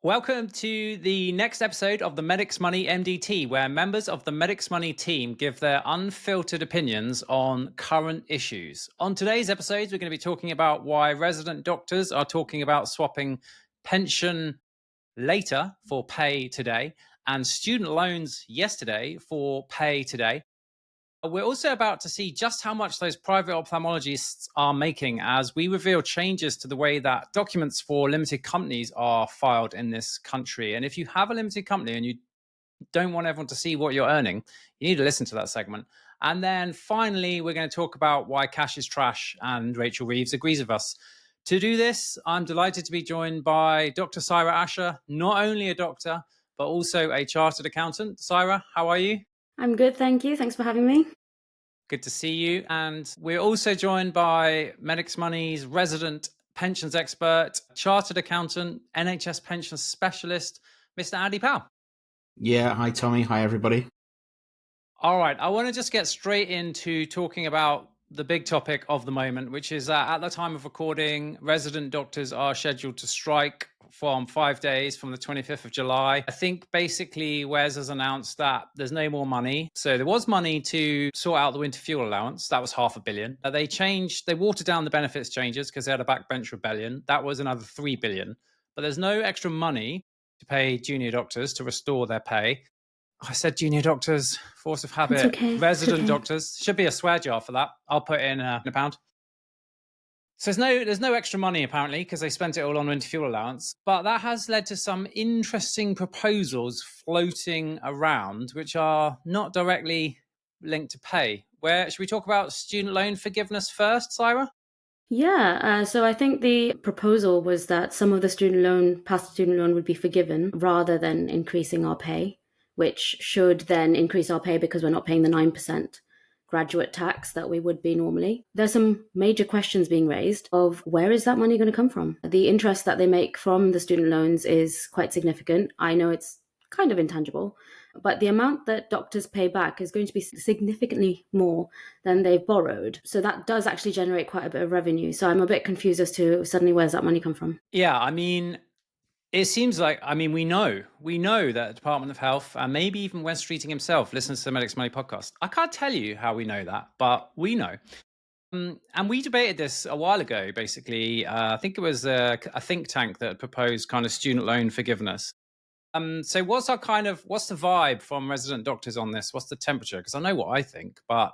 Welcome to the next episode of the Medics Money MDT, where members of the Medics Money team give their unfiltered opinions on current issues. On today's episode, we're going to be talking about why resident doctors are talking about swapping pension later for pay today and student loans yesterday for pay today. We're also about to see just how much those private ophthalmologists are making as we reveal changes to the way that documents for limited companies are filed in this country. And if you have a limited company and you don't want everyone to see what you're earning, you need to listen to that segment. And then finally, we're going to talk about why cash is trash, and Rachel Reeves agrees with us. To do this, I'm delighted to be joined by Dr. Syra Asher, not only a doctor, but also a chartered accountant. Syra, how are you? I'm good, thank you. Thanks for having me. Good to see you. And we're also joined by Medics Money's resident pensions expert, chartered accountant, NHS pensions specialist, Mr. Andy Powell. Yeah, hi Tommy, hi everybody. All right, I want to just get straight into talking about the big topic of the moment, which is that at the time of recording, resident doctors are scheduled to strike from 5 days from the 25th of July. I think basically Wes has announced that there's no more money. So there was money to sort out the winter fuel allowance. That was $500 million. They watered down the benefits changes because they had a backbench rebellion. That was another $3 billion. But there's no extra money to pay junior doctors to restore their pay. I said junior doctors, force of habit. It's okay. Resident doctors. Should be a swear jar for that. I'll put in a pound. So there's no extra money apparently because they spent it all on winter fuel allowance. But that has led to some interesting proposals floating around, which are not directly linked to pay. Should we talk about student loan forgiveness first, Syra? Yeah, so I think the proposal was that some of the past student loan would be forgiven rather than increasing our pay, which should then increase our pay because we're not paying the 9% graduate tax that we would be normally. There's some major questions being raised of where is that money going to come from? The interest that they make from the student loans is quite significant. I know it's kind of intangible, but the amount that doctors pay back is going to be significantly more than they've borrowed. So that does actually generate quite a bit of revenue. So I'm a bit confused as to suddenly where's that money come from? Yeah, I mean, it seems like, we know that the Department of Health and maybe even Wes Streeting himself listens to the Medics Money podcast. I can't tell you how we know that, but we know. And we debated this a while ago, basically. I think it was a think tank that proposed kind of student loan forgiveness. So what's the vibe from resident doctors on this? What's the temperature? Because I know what I think, but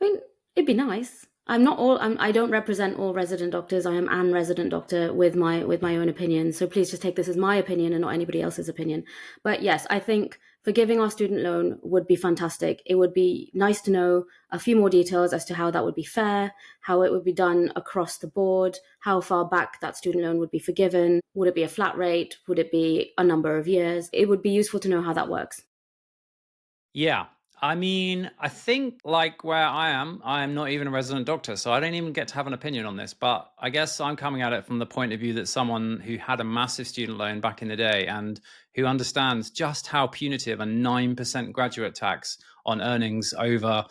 I mean, it'd be nice. I don't represent all resident doctors. I am an resident doctor with my own opinion. So please just take this as my opinion and not anybody else's opinion. But yes, I think forgiving our student loan would be fantastic. It would be nice to know a few more details as to how that would be fair, how it would be done across the board, how far back that student loan would be forgiven. Would it be a flat rate? Would it be a number of years? It would be useful to know how that works. yeah. I mean, I think like where I am not even a resident doctor, so I don't even get to have an opinion on this. But I guess I'm coming at it from the point of view that someone who had a massive student loan back in the day and who understands just how punitive a 9% graduate tax on earnings over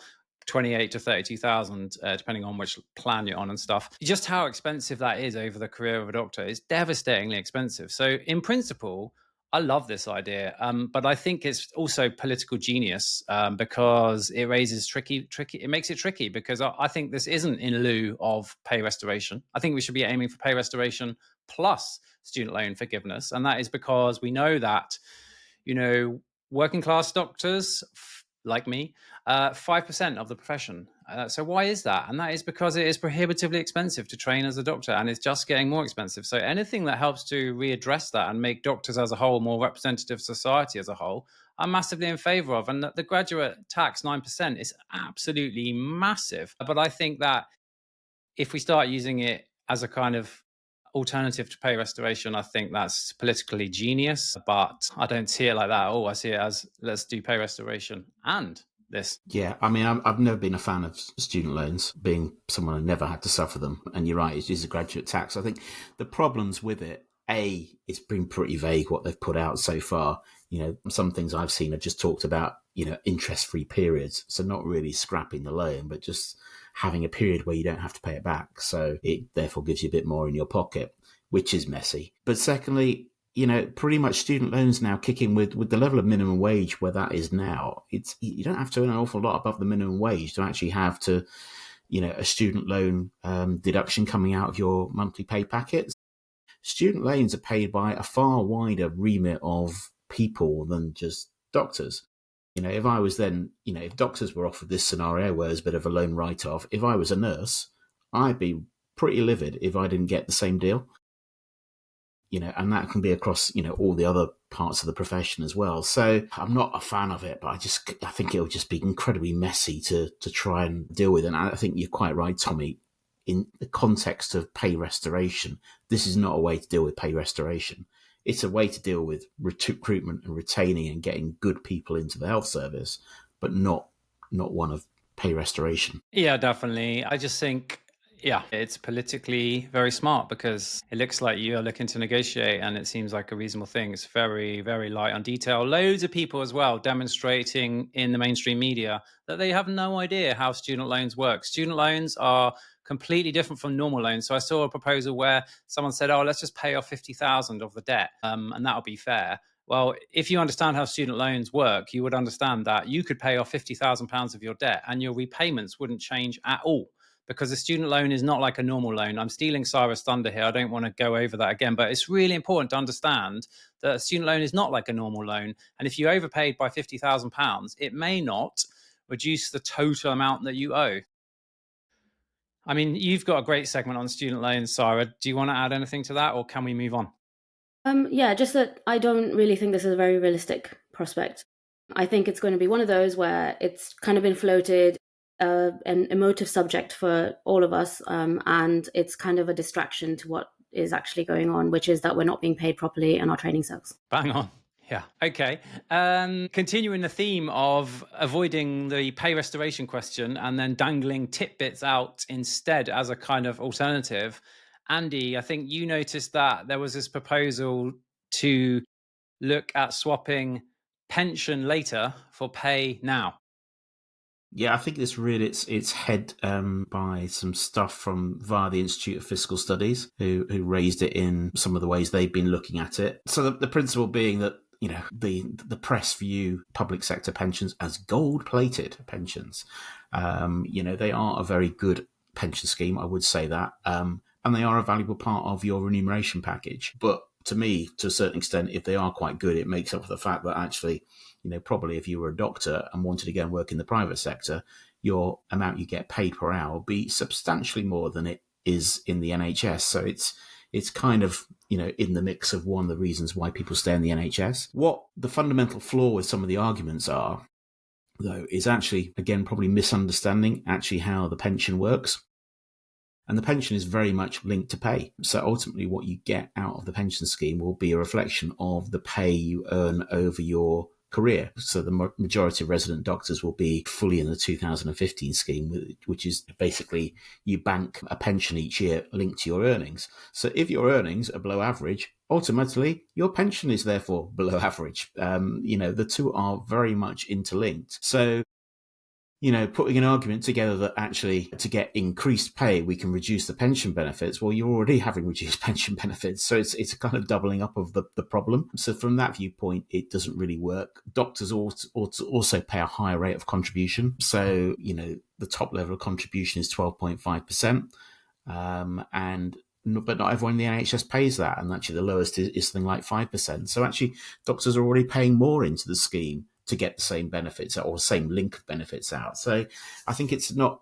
28 to 32,000, depending on which plan you're on and stuff, just how expensive that is over the career of a doctor is devastatingly expensive. So in principle, I love this idea, but I think it's also political genius because it raises tricky. It makes it tricky because I think this isn't in lieu of pay restoration. I think we should be aiming for pay restoration plus student loan forgiveness, and that is because we know that, working class doctors like me, 5% of the profession. So why is that? And that is because it is prohibitively expensive to train as a doctor, and it's just getting more expensive. So anything that helps to readdress that and make doctors as a whole more representative of society as a whole, I'm massively in favor of. And the graduate tax 9% is absolutely massive. But I think that if we start using it as a kind of alternative to pay restoration, I think that's politically genius, but I don't see it like that at all. I see it as let's do pay restoration and this. Yeah, I mean, I've never been a fan of student loans, being someone who never had to suffer them. And you're right, it is a graduate tax. I think the problems with it, it's been pretty vague what they've put out so far. Some things I've seen have just talked about, interest-free periods. So not really scrapping the loan, but just having a period where you don't have to pay it back. So it therefore gives you a bit more in your pocket, which is messy. But secondly, pretty much student loans now kicking with the level of minimum wage where that is now. You don't have to earn an awful lot above the minimum wage to actually have to, a student loan deduction coming out of your monthly pay packet. Student loans are paid by a far wider remit of people than just doctors. If I was then, if doctors were offered this scenario where there's a bit of a loan write-off, if I was a nurse, I'd be pretty livid if I didn't get the same deal. And that can be across, all the other parts of the profession as well. So I'm not a fan of it, but I think it'll just be incredibly messy to try and deal with. And I think you're quite right, Tommy. In the context of pay restoration, this is not a way to deal with pay restoration. It's a way to deal with recruitment and retaining and getting good people into the health service, but not one of pay restoration. Yeah, definitely. I just think, it's politically very smart because it looks like you are looking to negotiate and it seems like a reasonable thing. It's very, very light on detail. Loads of people as well demonstrating in the mainstream media that they have no idea how student loans work. Student loans are completely different from normal loans. So I saw a proposal where someone said, let's just pay off 50,000 of the debt and that'll be fair. Well, if you understand how student loans work, you would understand that you could pay off £50,000 of your debt and your repayments wouldn't change at all, because a student loan is not like a normal loan. I'm stealing Cyrus' thunder here. I don't want to go over that again, but it's really important to understand that a student loan is not like a normal loan. And if you overpaid by £50,000, it may not reduce the total amount that you owe. I mean, you've got a great segment on student loans, Sarah. Do you want to add anything to that, or can we move on? Just that I don't really think this is a very realistic prospect. I think it's going to be one of those where it's kind of been floated, an emotive subject for all of us, and it's kind of a distraction to what is actually going on, which is that we're not being paid properly and our training sucks. Bang on. Yeah. Okay. Continuing the theme of avoiding the pay restoration question and then dangling tidbits out instead as a kind of alternative. Andy, I think you noticed that there was this proposal to look at swapping pension later for pay now. Yeah, I think this reared its head by some stuff from via the Institute of Fiscal Studies, who raised it in some of the ways they've been looking at it. So the principle being that the press view public sector pensions as gold-plated pensions. They are a very good pension scheme, I would say that, and they are a valuable part of your remuneration package. But to me, to a certain extent, if they are quite good, it makes up for the fact that actually, probably if you were a doctor and wanted to go and work in the private sector, your amount you get paid per hour will be substantially more than it is in the NHS. So it's kind of, in the mix of one of the reasons why people stay in the NHS. What the fundamental flaw with some of the arguments are, though, is actually, again, probably misunderstanding actually how the pension works. And the pension is very much linked to pay. So ultimately what you get out of the pension scheme will be a reflection of the pay you earn over your career. So the majority of resident doctors will be fully in the 2015 scheme, which is basically you bank a pension each year linked to your earnings. So if your earnings are below average, ultimately your pension is therefore below average. The two are very much interlinked. So putting an argument together that actually to get increased pay, we can reduce the pension benefits. Well, you're already having reduced pension benefits. So it's a kind of doubling up of the problem. So from that viewpoint, it doesn't really work. Doctors ought to also pay a higher rate of contribution. So, the top level of contribution is 12.5%. But not everyone in the NHS pays that. And actually the lowest is something like 5%. So actually doctors are already paying more into the scheme to get the same benefits or same link of benefits out. So I think it's a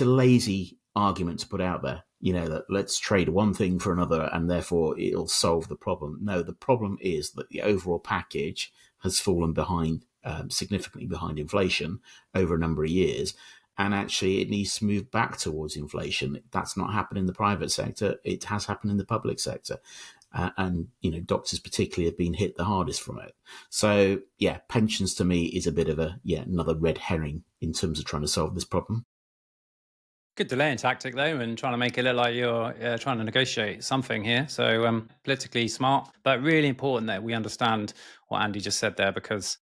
lazy argument to put out there, that let's trade one thing for another and therefore it'll solve the problem. No, the problem is that the overall package has fallen behind, significantly behind inflation over a number of years. And actually it needs to move back towards inflation. That's not happened in the private sector. It has happened in the public sector. And doctors particularly have been hit the hardest from it. So yeah, pensions to me is a bit of another red herring in terms of trying to solve this problem. Good delaying tactic though, and trying to make it look like you're trying to negotiate something here. So politically smart, but really important that we understand what Andy just said there, because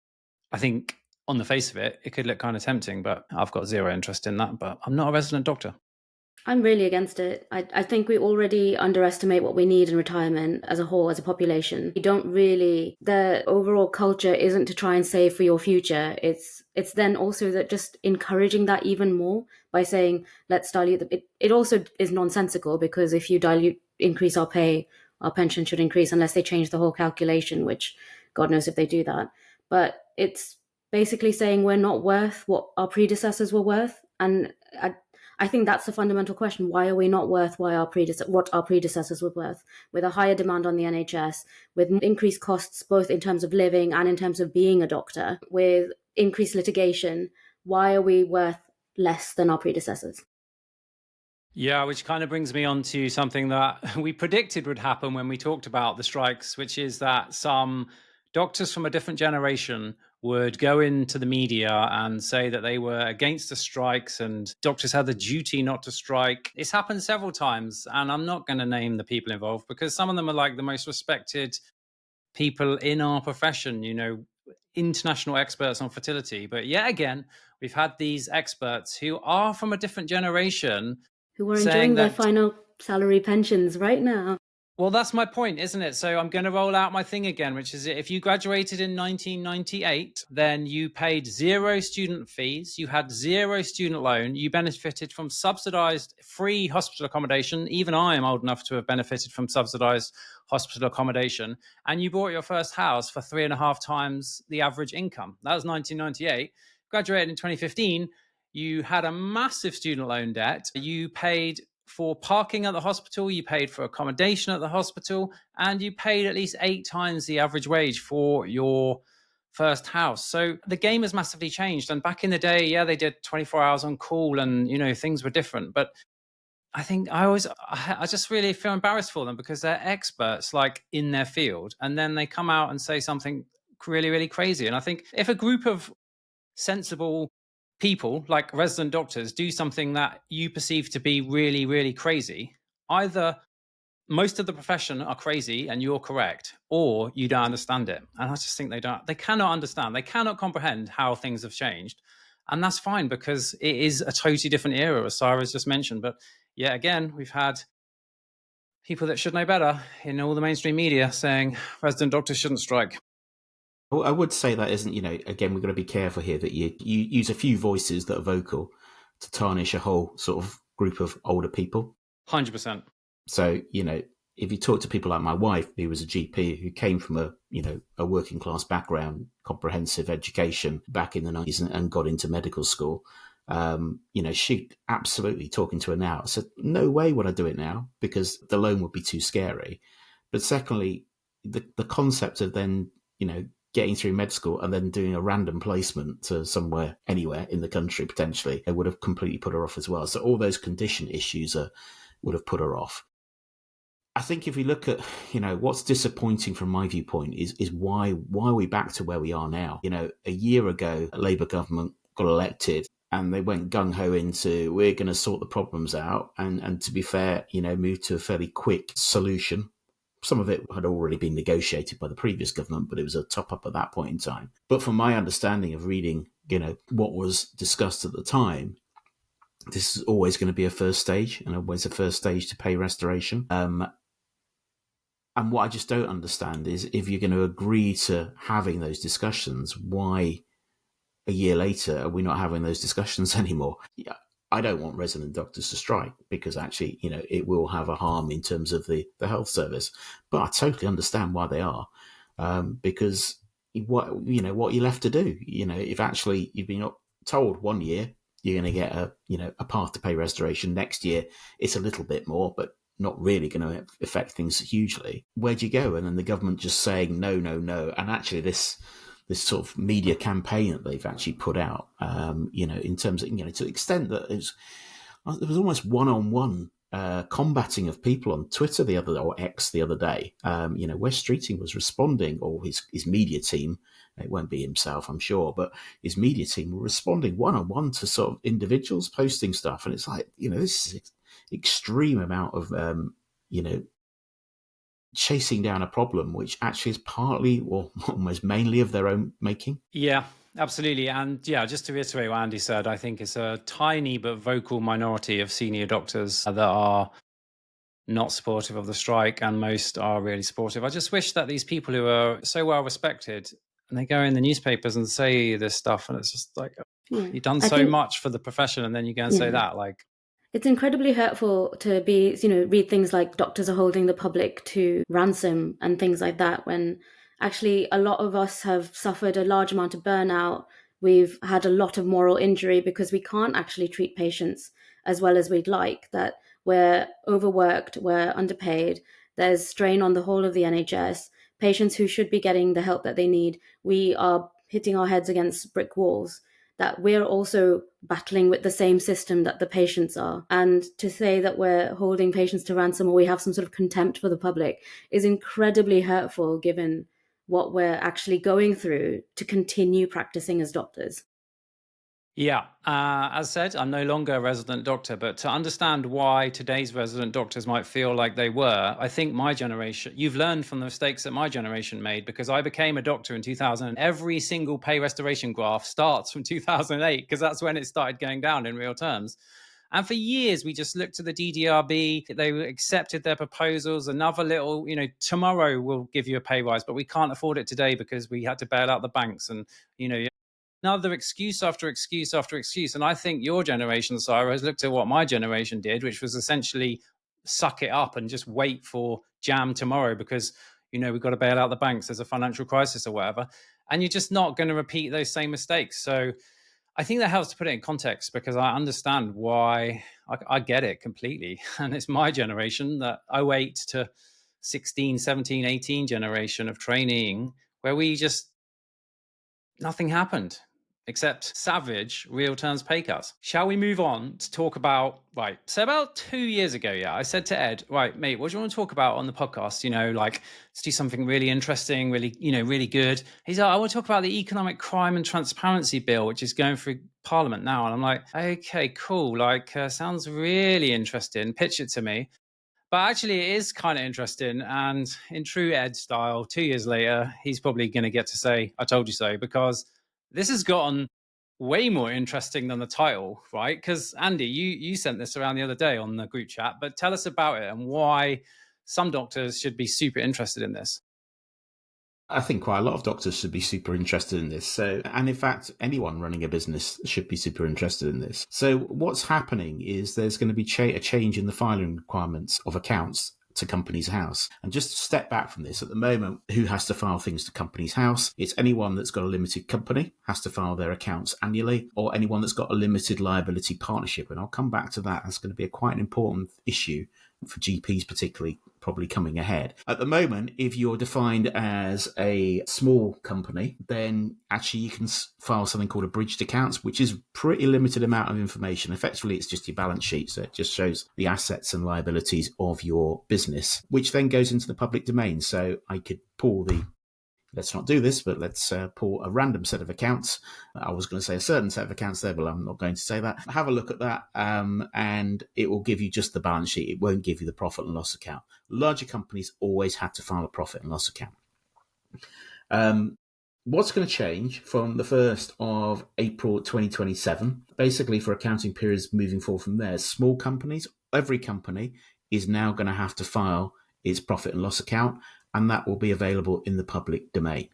I think on the face of it, it could look kind of tempting, but I've got zero interest in that. But I'm not a resident doctor. I'm really against it. I think we already underestimate what we need in retirement as a whole, as a population. We don't really, the overall culture isn't to try and save for your future. It's then also that just encouraging that even more by saying, let's dilute it also is nonsensical, because if you increase our pay, our pension should increase, unless they change the whole calculation, which God knows if they do that. But it's basically saying we're not worth what our predecessors were worth. And I think that's the fundamental question. Why are we not worth what our predecessors were worth? With a higher demand on the NHS, with increased costs both in terms of living and in terms of being a doctor, with increased litigation, why are we worth less than our predecessors? Yeah, which kind of brings me on to something that we predicted would happen when we talked about the strikes, which is that some doctors from a different generation would go into the media and say that they were against the strikes and doctors had the duty not to strike. It's happened several times, and I'm not going to name the people involved because some of them are like the most respected people in our profession, international experts on fertility. But yet again, we've had these experts who are from a different generation Who are saying enjoying their that, final salary pensions right now. well, that's my point, isn't it? So I'm going to roll out my thing again, which is if you graduated in 1998, then you paid zero student fees, you had zero student loan, you benefited from subsidized free hospital accommodation. Even I am old enough to have benefited from subsidized hospital accommodation. And you bought your first house for 3.5 times the average income. That was 1998. Graduated in 2015, you had a massive student loan debt. You paid for parking at the hospital, you paid for accommodation at the hospital, and you paid at least 8 times the average wage for your first house. So the game has massively changed. And back in the day, yeah, they did 24 hours on call and, things were different. But I think I just really feel embarrassed for them because they're experts like in their field. And then they come out and say something really, really crazy. And I think if a group of sensible people like resident doctors do something that you perceive to be really, really crazy, either most of the profession are crazy and you're correct, or you don't understand it. And I just think they cannot understand, they cannot comprehend how things have changed. And that's fine because it is a totally different era, as Sarah's just mentioned. But yet again, we've had people that should know better in all the mainstream media saying resident doctors shouldn't strike. I would say that isn't, again, we've got to be careful here that you use a few voices that are vocal to tarnish a whole sort of group of older people. 100%. So, if you talk to people like my wife, who was a GP, who came from a working class background, comprehensive education back in the 90s and got into medical school, she absolutely, talking to her now, said, no way would I do it now because the loan would be too scary. But secondly, the concept of then, getting through med school and then doing a random placement to somewhere, anywhere in the country, potentially, it would have completely put her off as well. So all those condition issues would have put her off. I think if we look at, what's disappointing from my viewpoint is why are we back to where we are now? A year ago, a Labour government got elected and they went gung-ho into, we're going to sort the problems out. And to be fair, moved to a fairly quick solution. Some of it had already been negotiated by the previous government, but it was a top-up at that point in time. But from my understanding of reading, what was discussed at the time, this is always going to be a first stage and always a first stage to pay restoration. And what I just don't understand is if you're going to agree to having those discussions, why a year later are we not having those discussions anymore? Yeah, I don't want resident doctors to strike because actually, it will have a harm in terms of the health service. But I totally understand why they are, because what you're left to do. If actually you've been told 1 year you're going to get a path to pay restoration, next year it's a little bit more, but not really going to affect things hugely. Where do you go? And then the government just saying no, no, no, and actually this sort of media campaign that they've actually put out, in terms of, to the extent that there was almost one-on-one combating of people on Twitter or X the other day. Wes Streeting was responding, or his media team, it won't be himself, I'm sure, but his media team were responding one-on-one to sort of individuals posting stuff. And it's like, this is extreme amount of, chasing down a problem which actually is partly or almost mainly of their own making. Yeah, Absolutely. And yeah, just to reiterate what Andy said, I think it's a tiny but vocal minority of senior doctors that are not supportive of the strike, and most are really supportive. I just wish that these people who are so well respected, and they go in the newspapers and say this stuff, and it's just like, Yeah. you've done I so think, much for the profession, and then you go and say yeah, that. Like, it's incredibly hurtful to be, read things like doctors are holding the public to ransom and things like that, when actually a lot of us have suffered a large amount of burnout. We've had a lot of moral injury because we can't actually treat patients as well as we'd like, that we're overworked, we're underpaid, there's strain on the whole of the NHS. Patients who should be getting the help that they need, we are hitting our heads against brick walls, that we're also battling with the same system that the patients are. And to say that we're holding patients to ransom or we have some sort of contempt for the public is incredibly hurtful, given what we're actually going through to continue practicing as doctors. yeah, as said, I'm no longer a resident doctor, but to understand why today's resident doctors might feel like they were, I think my generation, you've learned from the mistakes that my generation made, because I became a doctor in 2000. Every single pay restoration graph starts from 2008, because that's when it started going down in real terms. And for years, we just looked at the DDRB. They accepted their proposals. Another little, tomorrow we'll give you a pay rise, but we can't afford it today because we had to bail out the banks. And, another excuse after excuse after excuse. And I think your generation, Sarah, has looked at what my generation did, which was essentially suck it up and just wait for jam tomorrow because, we've got to bail out the banks. There's a financial crisis or whatever. And you're just not going to repeat those same mistakes. So I think that helps to put it in context, because I understand why. I get it completely. And it's my generation, that 08 to 16, 17, 18 generation of training, where we just, nothing happened except savage real terms pay cuts. Shall we move on to talk about, right, so about 2 years ago, I said to Ed, right, mate, what do you want to talk about on the podcast? Like, let's do something really interesting, really, really good. He's like, I want to talk about the Economic Crime and Transparency Bill, which is going through Parliament now. And I'm like, okay, cool. Like, sounds really interesting. Pitch it to me. But actually, it is kind of interesting. And in true Ed style, 2 years later, he's probably going to get to say, I told you so, because this has gotten way more interesting than the title, right? Because Andy, you sent this around the other day on the group chat, but tell us about it and why some doctors should be super interested in this. I think quite a lot of doctors should be super interested in this. So, and in fact, anyone running a business should be super interested in this. So what's happening is there's going to be a change in the filing requirements of accounts to Companies House. And just to step back from this, at the moment, who has to file things to Companies House? It's anyone that's got a limited company has to file their accounts annually, or anyone that's got a limited liability partnership. And I'll come back to that. That's going to be quite an important issue for GPs, particularly, probably coming ahead. At the moment, if you're defined as a small company, then actually you can file something called a bridged accounts, which is a pretty limited amount of information. Effectively, it's just your balance sheet. So it just shows the assets and liabilities of your business, which then goes into the public domain. So I could pull let's not do this, but let's pull a random set of accounts. I was going to say a certain set of accounts there, but I'm not going to say that. Have a look at that, and it will give you just the balance sheet. It won't give you the profit and loss account. Larger companies always had to file a profit and loss account. What's going to change from the 1st of April 2027, basically for accounting periods moving forward from there, small companies, every company is now going to have to file its profit and loss account, and that will be available in the public domain.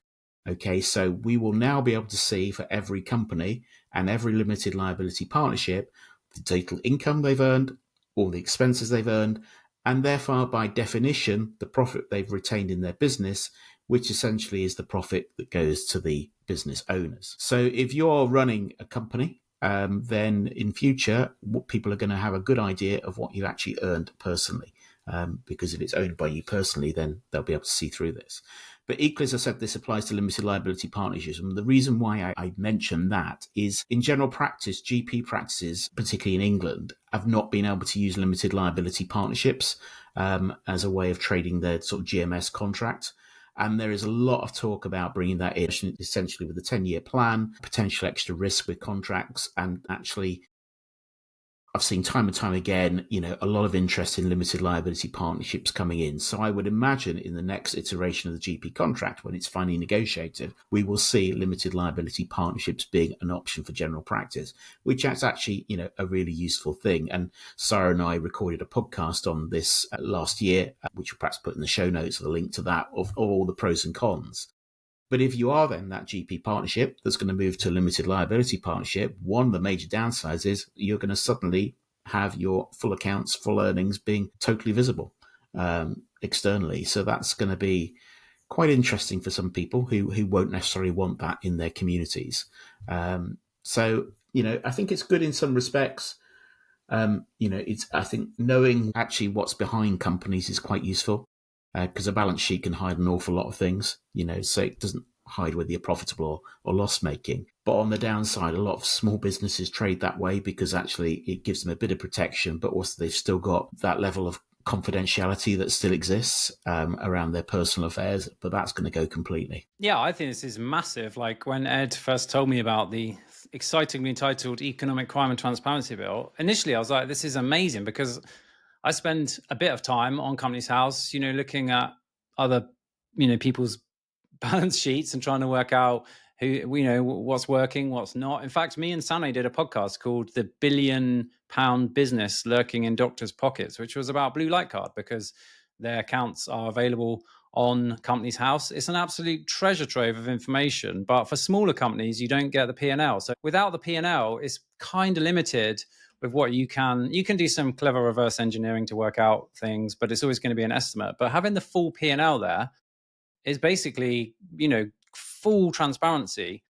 Okay, so we will now be able to see for every company and every limited liability partnership the total income they've earned, all the expenses they've earned, and therefore, by definition, the profit they've retained in their business, which essentially is the profit that goes to the business owners. So if you're running a company, then in future, people are going to have a good idea of what you actually earned personally. Because if it's owned by you personally, then they'll be able to see through this. But equally, as I said, this applies to limited liability partnerships. And the reason why I mentioned that is, in general practice, GP practices, particularly in England, have not been able to use limited liability partnerships as a way of trading their sort of GMS contract. And there is a lot of talk about bringing that in, essentially with a 10-year plan, potential extra risk with contracts, and actually I've seen time and time again, a lot of interest in limited liability partnerships coming in. So I would imagine in the next iteration of the GP contract, when it's finally negotiated, we will see limited liability partnerships being an option for general practice, which is actually, a really useful thing. And Sarah and I recorded a podcast on this last year, which we'll perhaps put in the show notes or the link to that, of all the pros and cons. But if you are then that GP partnership that's going to move to a limited liability partnership, one of the major downsides is you're going to suddenly have your full accounts, full earnings being totally visible externally. So that's going to be quite interesting for some people who won't necessarily want that in their communities. So, I think it's good in some respects. I think knowing actually what's behind companies is quite useful. Because a balance sheet can hide an awful lot of things, so it doesn't hide whether you're profitable or loss making. But on the downside, a lot of small businesses trade that way because actually it gives them a bit of protection, but also they've still got that level of confidentiality that still exists around their personal affairs, but that's going to go completely. Yeah, I think this is massive. Like when Ed first told me about the excitingly titled Economic Crime and Transparency Bill, initially I was like, this is amazing because I spend a bit of time on Companies House, looking at other, people's balance sheets and trying to work out what's working, what's not. In fact, me and Sanne did a podcast called The £1 Billion Business Lurking in Doctors' Pockets, which was about Blue Light Card because their accounts are available on Companies House. It's an absolute treasure trove of information, but for smaller companies, you don't get the P&L. So without the P&L, it's kind of limited with what you can do some clever reverse engineering to work out things, but it's always going to be an estimate. But having the full P&L there is basically, full transparency,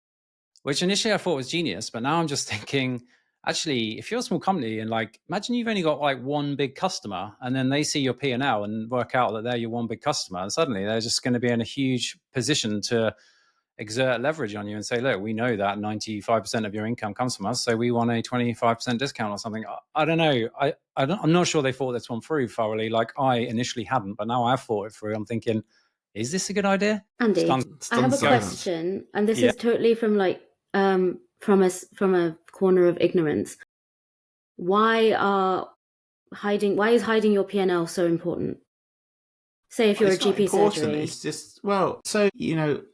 which initially I thought was genius. But now I'm just thinking, actually, if you're a small company and imagine you've only got one big customer and then they see your P&L and work out that they're your one big customer, and suddenly they're just going to be in a huge position to exert leverage on you and say, look, we know that 95% of your income comes from us, so we want a 25% discount or something. I don't know. I'm not sure they thought this one through thoroughly. Like I initially hadn't, but now I've thought it through. I'm thinking, is this a good idea? Andy, I have a question, and this is totally from from a corner of ignorance. Why is hiding your P&L so important? Say if you're a GP surgery. It's just, a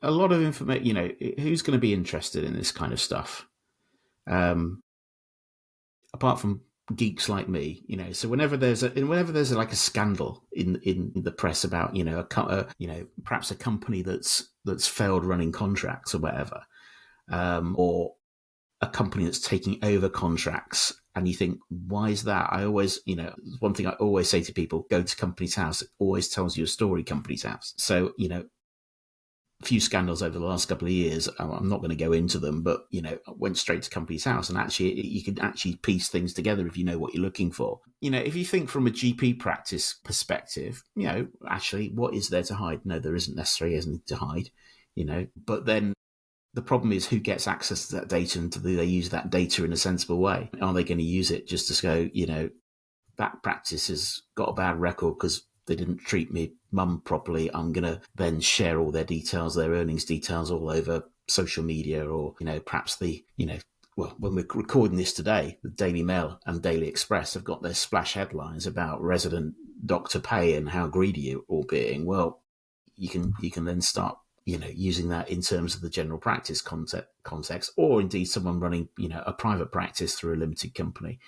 lot of information, who's going to be interested in this kind of stuff? Apart from geeks like me, so whenever there's a scandal in the press about, perhaps a company that's failed running contracts or whatever, or a company that's taking over contracts, and you think, why is that? I always, one thing I always say to people, go to Companies House. It always tells you a story, Companies House. So, a few scandals over the last couple of years, I'm not going to go into them, but, I went straight to Companies House, and actually you can actually piece things together if you know what you're looking for. If you think from a GP practice perspective, actually, what is there to hide? No, there isn't necessarily anything to hide, but then the problem is who gets access to that data, and do they use that data in a sensible way? Are they going to use it just to go, that practice has got a bad record because they didn't treat me mum properly. I'm going to then share all their details, their earnings details all over social media, or, perhaps when we're recording this today, the Daily Mail and Daily Express have got their splash headlines about resident doctor pay and how greedy you're all being. Well, you can then start using that in terms of the general practice context, or indeed someone running, a private practice through a limited company.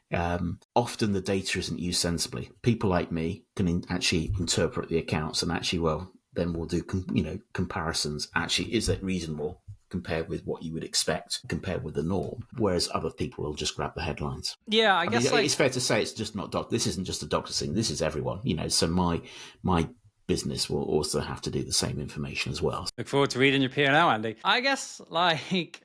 Often the data isn't used sensibly. People like me can actually interpret the accounts and actually, then we'll do, comparisons. Actually, is that reasonable compared with what you would expect, compared with the norm? Whereas other people will just grab the headlines. Yeah, I guess it's fair to say it's just not this isn't just a doctor thing. This is everyone. So my business will also have to do the same information as well. Look forward to reading your P&L, Andy. I guess I think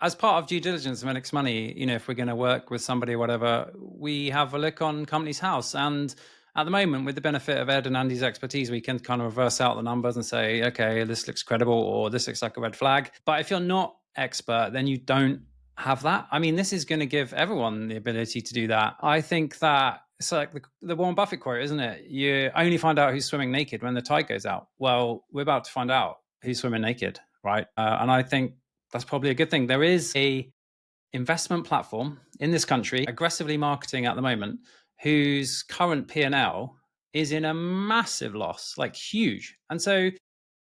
as part of due diligence of NX Money, if we're going to work with somebody or whatever, we have a look on Companies House. And at the moment, with the benefit of Ed and Andy's expertise, we can kind of reverse out the numbers and say, okay, this looks credible or this looks like a red flag. But if you're not expert, then you don't have that. I mean, this is going to give everyone the ability to do that. I think that it's like the Warren Buffett quote, isn't it? You only find out who's swimming naked when the tide goes out. Well, we're about to find out who's swimming naked, right? And I think that's probably a good thing. There is a investment platform in this country, aggressively marketing at the moment, whose current P&L is in a massive loss, like huge. And so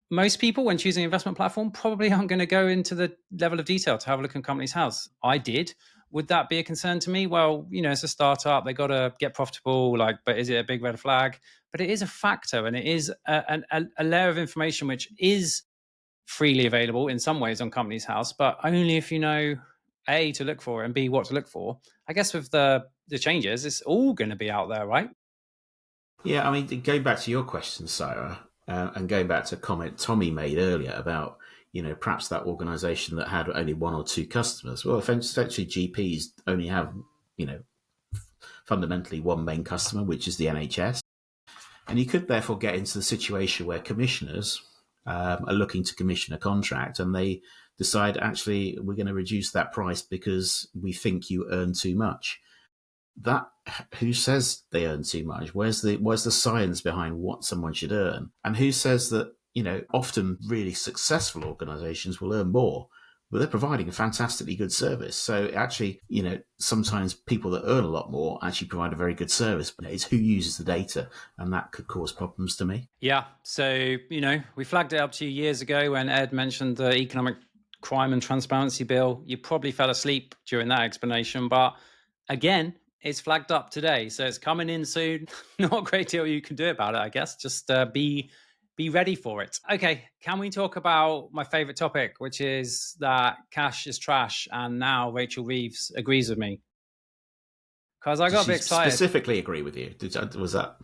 most people, when choosing an investment platform, probably aren't going to go into the level of detail to have a look at Companies House. I did. Would that be a concern to me? Well, it's a startup. They got to get profitable. But is it a big red flag? But it is a factor, and it is a layer of information which is freely available in some ways on Companies House, but only if you know A, to look for, and B, what to look for. I guess with the changes, it's all going to be out there, right? Yeah, I mean, going back to your question, Sarah, and going back to a comment Tommy made earlier about, perhaps that organisation that had only one or two customers. Well, essentially GPs only have, fundamentally one main customer, which is the NHS. And you could therefore get into the situation where commissioners are looking to commission a contract and they decide, actually, we're going to reduce that price because we think you earn too much. That, who says they earn too much? Where's the science behind what someone should earn? And who says that, often really successful organizations will earn more, but they're providing a fantastically good service. So actually, sometimes people that earn a lot more actually provide a very good service, but it's who uses the data, and that could cause problems to me. Yeah. So, we flagged it up to you years ago when Ed mentioned the Economic Crime and Transparency Bill. You probably fell asleep during that explanation, but again, it's flagged up today. So it's coming in soon. Not a great deal you can do about it, I guess. Just be ready for it. Okay, can we talk about my favorite topic, which is that cash is trash, and now Rachel Reeves agrees with me? Because I got a bit excited. Specifically agree with you? Was that?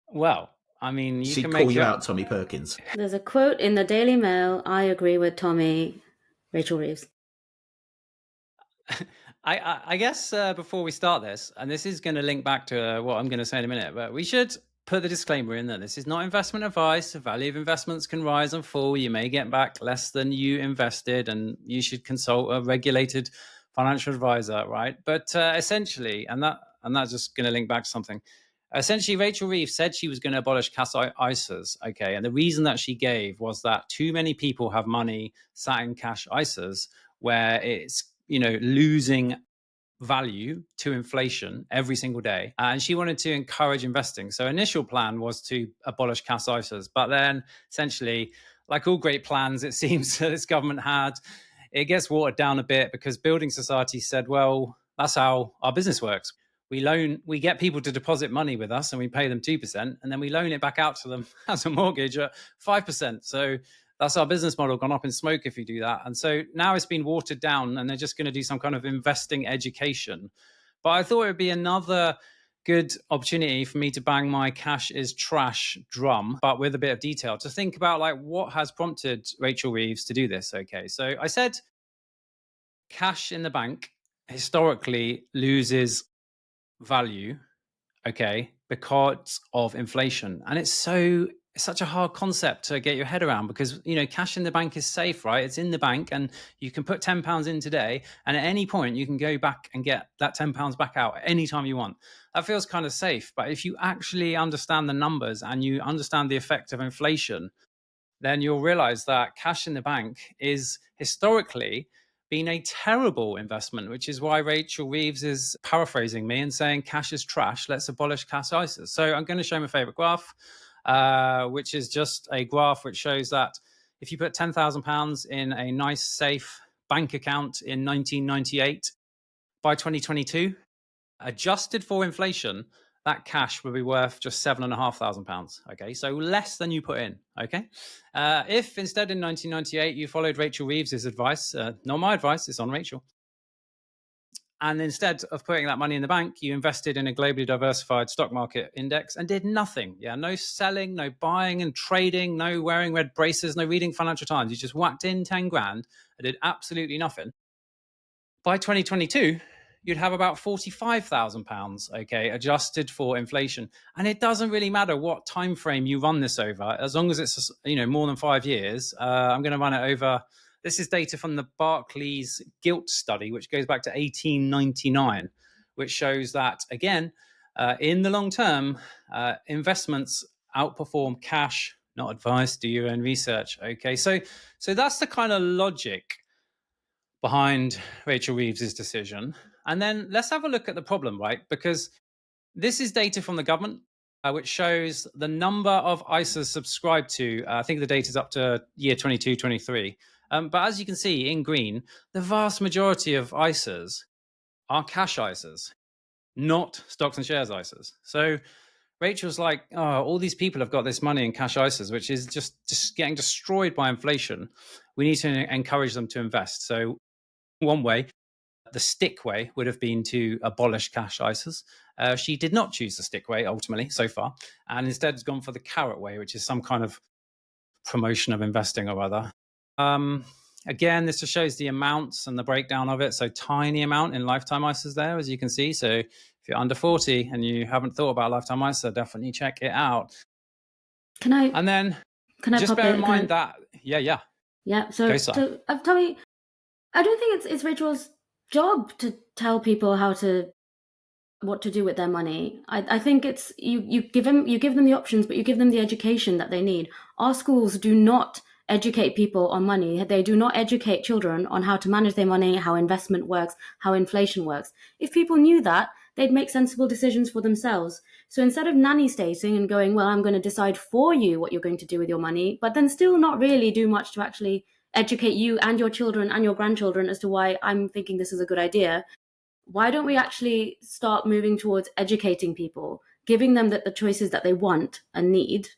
Well, I mean, you she can call make you out, Tommy Perkins. There's a quote in the Daily Mail. I agree with Tommy. Rachel Reeves. I guess before we start this, and this is going to link back to what I'm going to say in a minute, but we should put the disclaimer in that this is not investment advice. The value of investments can rise and fall. You may get back less than you invested, and you should consult a regulated financial advisor, right? But essentially, and that's just going to link back to something. Essentially, Rachel Reeves said she was going to abolish cash ISAs. Okay. And the reason that she gave was that too many people have money sat in cash ISAs where it's, losing value to inflation every single day. And she wanted to encourage investing. So initial plan was to abolish cash ISAs. But then essentially, like all great plans, it seems that this government had, it gets watered down a bit because building society said, well, that's how our business works. We get people to deposit money with us and we pay them 2%, and then we loan it back out to them as a mortgage at 5%. So that's our business model gone up in smoke if you do that. And so now it's been watered down and they're just going to do some kind of investing education. But I thought it would be another good opportunity for me to bang my cash is trash drum, but with a bit of detail, to think about like what has prompted Rachel Reeves to do this. Okay, so I said cash in the bank historically loses value, okay, because of inflation. And it's such a hard concept to get your head around because, cash in the bank is safe, right? It's in the bank and you can put £10 in today. And at any point you can go back and get that £10 back out anytime you want. That feels kind of safe. But if you actually understand the numbers and you understand the effect of inflation, then you'll realize that cash in the bank is historically been a terrible investment, which is why Rachel Reeves is paraphrasing me and saying cash is trash. Let's abolish cash ISAs. So I'm going to show my favorite graph, which is just a graph which shows that if you put £10,000 in a nice, safe bank account in 1998, by 2022, adjusted for inflation, that cash will be worth just £7,500. Okay, so less than you put in. Okay, if instead in 1998 you followed Rachel Reeves's advice, not my advice, it's on Rachel, and instead of putting that money in the bank, you invested in a globally diversified stock market index and did nothing. Yeah, no selling, no buying and trading, no wearing red braces, no reading Financial Times. You just whacked in 10 grand and did absolutely nothing. By 2022, you'd have about £45,000, okay, adjusted for inflation. And it doesn't really matter what time frame you run this over, as long as it's more than 5 years. I'm going to run it over. This is data from the Barclays Gilt study, which goes back to 1899, which shows that, again, in the long term, investments outperform cash. Not advice, do your own research. Okay, so that's the kind of logic behind Rachel Reeves's decision. And then let's have a look at the problem, right? Because this is data from the government, which shows the number of ISAs subscribed to. I think the data is up to year 22, 23. But as you can see in green, the vast majority of ISAs are cash ISAs, not stocks and shares ISAs. So Rachel's like, oh, all these people have got this money in cash ISAs, which is just getting destroyed by inflation. We need to encourage them to invest. So one way, the stick way, would have been to abolish cash ISAs. She did not choose the stick way ultimately so far, and instead has gone for the carrot way, which is some kind of promotion of investing or other. Again, this just shows the amounts and the breakdown of it. So tiny amount in lifetime ISAs there, as you can see. So if you're under 40 and you haven't thought about lifetime ISA, definitely check it out. Can I just pop bear in? in mind that, yeah. So Tommy, I don't think it's Rachel's job to tell people what to do with their money. I think it's you give them the options, but you give them the education that they need. Our schools do not educate people on money. They do not educate children on how to manage their money, how investment works, how inflation works. If people knew that, they'd make sensible decisions for themselves. So instead of nanny stating and going, well, I'm going to decide for you what you're going to do with your money, but then still not really do much to actually educate you and your children and your grandchildren as to why I'm thinking this is a good idea. Why don't we actually start moving towards educating people, giving them the choices that they want and need,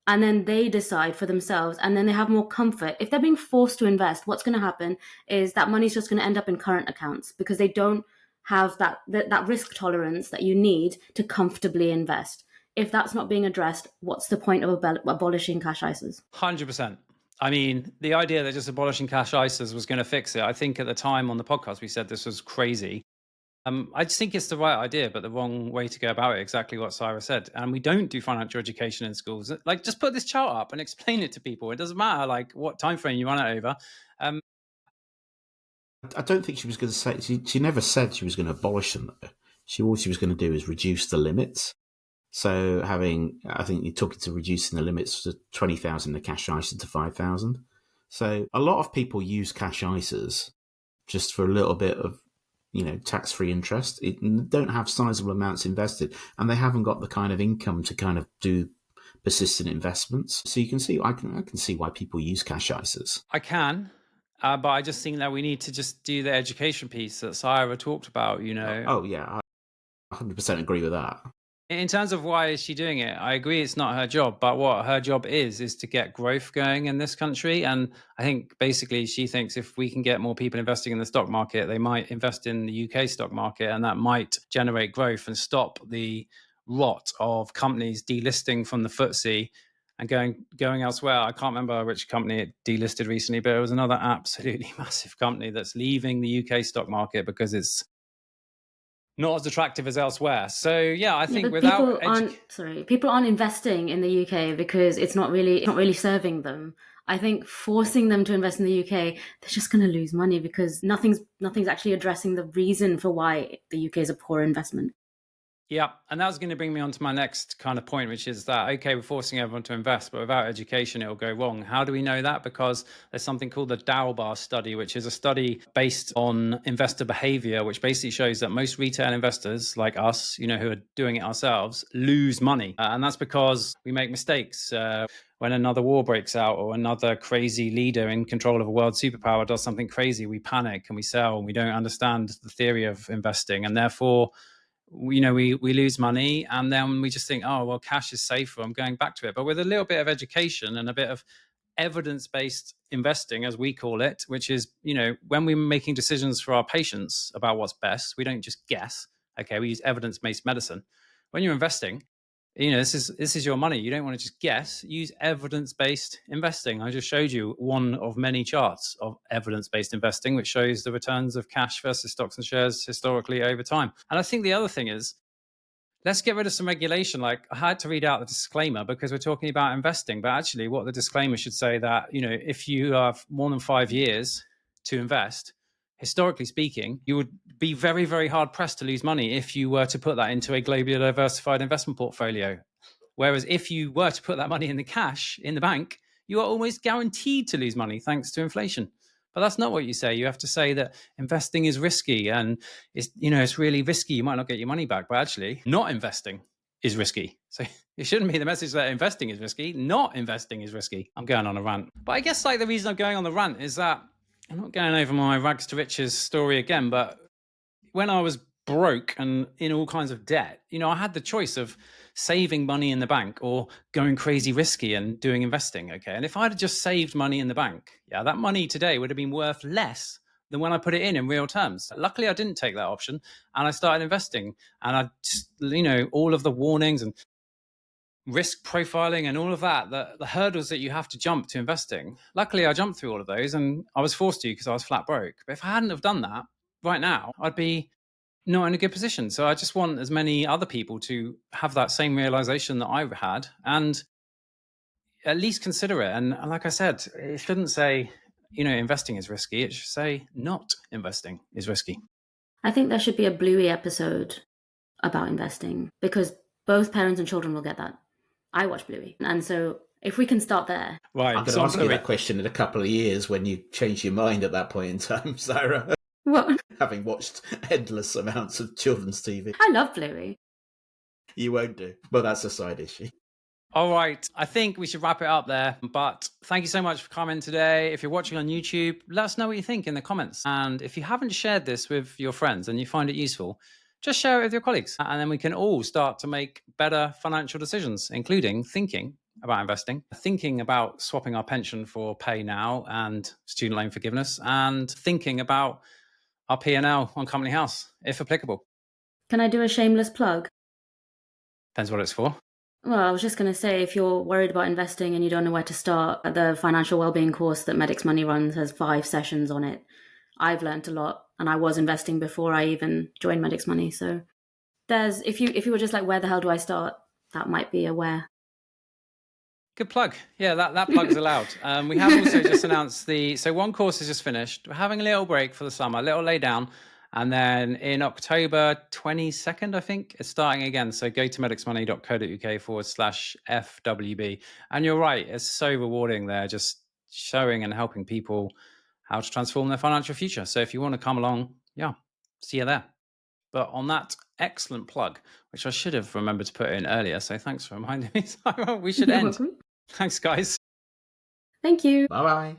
and then they decide for themselves, and then they have more comfort. If they're being forced to invest, what's going to happen is that money's just going to end up in current accounts because they don't have that risk tolerance that you need to comfortably invest. If that's not being addressed, what's the point of abolishing cash ISAs? 100%. I mean, the idea that just abolishing cash ISAs was going to fix it, I think at the time on the podcast we said this was crazy. I just think it's the right idea, but the wrong way to go about it, exactly what Sarah said. And we don't do financial education in schools. Like, just put this chart up and explain it to people. It doesn't matter, like, what time frame you run it over. I don't think she was going to say... She never said she was going to abolish them, though. All she was going to do is reduce the limits. So I think you're talking to reducing the limits to 20,000 the cash ISA to 5,000. So a lot of people use cash ISAs just for a little bit of, tax-free interest. It don't have sizable amounts invested, and they haven't got the kind of income to kind of do persistent investments. So you can see, I can see why people use cash ISAs. I can, but I just think that we need to just do the education piece that Sarah talked about, Oh, yeah, I 100% agree with that. In terms of why is she doing it, I agree it's not her job, but what her job is to get growth going in this country. And I think basically she thinks if we can get more people investing in the stock market, they might invest in the UK stock market, and that might generate growth and stop the rot of companies delisting from the FTSE and going elsewhere. I can't remember which company it delisted recently, but it was another absolutely massive company that's leaving the UK stock market because it's not as attractive as elsewhere. So yeah, I think people aren't investing in the UK because it's not really serving them. I think forcing them to invest in the UK, they're just going to lose money because nothing's actually addressing the reason for why the UK is a poor investment. Yeah, and that's going to bring me on to my next kind of point, which is that, okay, we're forcing everyone to invest, but without education, it'll go wrong. How do we know that? Because there's something called the Dalbar study, which is a study based on investor behavior, which basically shows that most retail investors like us, who are doing it ourselves, lose money. And that's because we make mistakes. When another war breaks out or another crazy leader in control of a world superpower does something crazy, we panic and we sell and we don't understand the theory of investing. And therefore, we lose money, and then we just think, oh, well, cash is safer, I'm going back to it. But with a little bit of education and a bit of evidence-based investing, as we call it, which is, when we're making decisions for our patients about what's best, we don't just guess. Okay, we use evidence-based medicine. When you're investing, this is your money. You don't want to just guess. Use evidence-based investing. I just showed you one of many charts of evidence-based investing, which shows the returns of cash versus stocks and shares historically over time. And I think the other thing is, let's get rid of some regulation. Like, I had to read out the disclaimer because we're talking about investing, but actually what the disclaimer should say that, if you have more than 5 years to invest, historically speaking, you would be very, very hard pressed to lose money if you were to put that into a globally diversified investment portfolio. Whereas if you were to put that money in the cash in the bank, you are almost guaranteed to lose money thanks to inflation. But that's not what you say. You have to say that investing is risky and it's really risky. You might not get your money back, but actually not investing is risky. So it shouldn't be the message that investing is risky. Not investing is risky. I'm going on a rant. But I guess the reason I'm going on the rant is that I'm not going over my rags to riches story again, but when I was broke and in all kinds of debt, I had the choice of saving money in the bank or going crazy risky and doing investing. Okay. And if I'd just saved money in the bank, that money today would have been worth less than when I put it in real terms. Luckily, I didn't take that option and I started investing. And I just, all of the warnings and risk profiling and all of that, the hurdles that you have to jump to investing. Luckily, I jumped through all of those and I was forced to because I was flat broke. But if I hadn't have done that right now, I'd be not in a good position. So I just want as many other people to have that same realization that I had and at least consider it. And like I said, it shouldn't say, investing is risky. It should say not investing is risky. I think there should be a Bluey episode about investing because both parents and children will get that. I watch Bluey. And so if we can start there. Right. I'm going to ask you that question in a couple of years when you change your mind at that point in time, Sarah. What? Having watched endless amounts of children's TV. I love Bluey. You won't do. But that's a side issue. All right. I think we should wrap it up there. But thank you so much for coming today. If you're watching on YouTube, let us know what you think in the comments. And if you haven't shared this with your friends and you find it useful, just share it with your colleagues. And then we can all start to make better financial decisions, including thinking about investing, thinking about swapping our pension for pay now and student loan forgiveness, and thinking about our P&L on Company House, if applicable. Can I do a shameless plug? Depends what it's for. Well, I was just going to say, if you're worried about investing and you don't know where to start, the financial wellbeing course that Medix Money runs has 5 sessions on it. I've learned a lot, and I was investing before I even joined Medix Money. So there's, if you were just like, where the hell do I start? That might be a where. Good plug. Yeah, that plug is allowed. We have also just announced so one course is just finished. We're having a little break for the summer, a little lay down. And then in October 22nd, I think, it's starting again. So go to medixmoney.co.uk/FWB. And you're right, it's so rewarding there, just showing and helping people how to transform their financial future. So if you want to come along, see you there. But on that excellent plug, which I should have remembered to put in earlier, so thanks for reminding me, Sarah, we should end. Welcome. Thanks, guys. Thank you. Bye-bye.